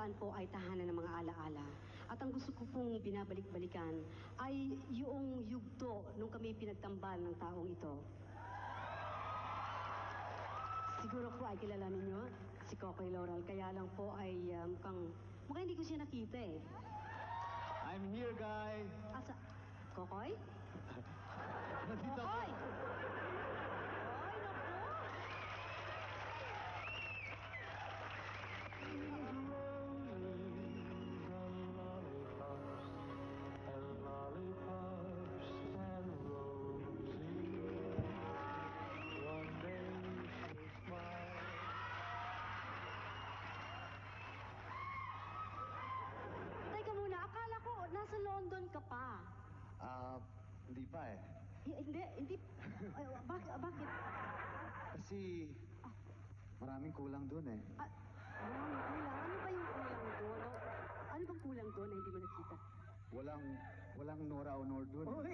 nakaraan po ay tahanan ng mga alaala. At ang gusto ko pong binabalik-balikan ay yung yugto nung kami pinagtambal ng taong ito. Siguro po ay kilala ninyo si Kokoy Laurel, kaya lang po ay mukhang hindi ko siya nakita eh. I'm here, guys. Asa? Kokoy? Nandito ako. Kokoy! Ay, naku! Teka muna, akala ko nasa London ka pa. Hindi pa eh. Hindi. Ay, bakit? Kasi maraming kulang dun eh. Maraming kulang. Ano ba yung kulang doon? Ano bang kulang doon na hindi mo nakita? Walang Nora Honor dun. Uy!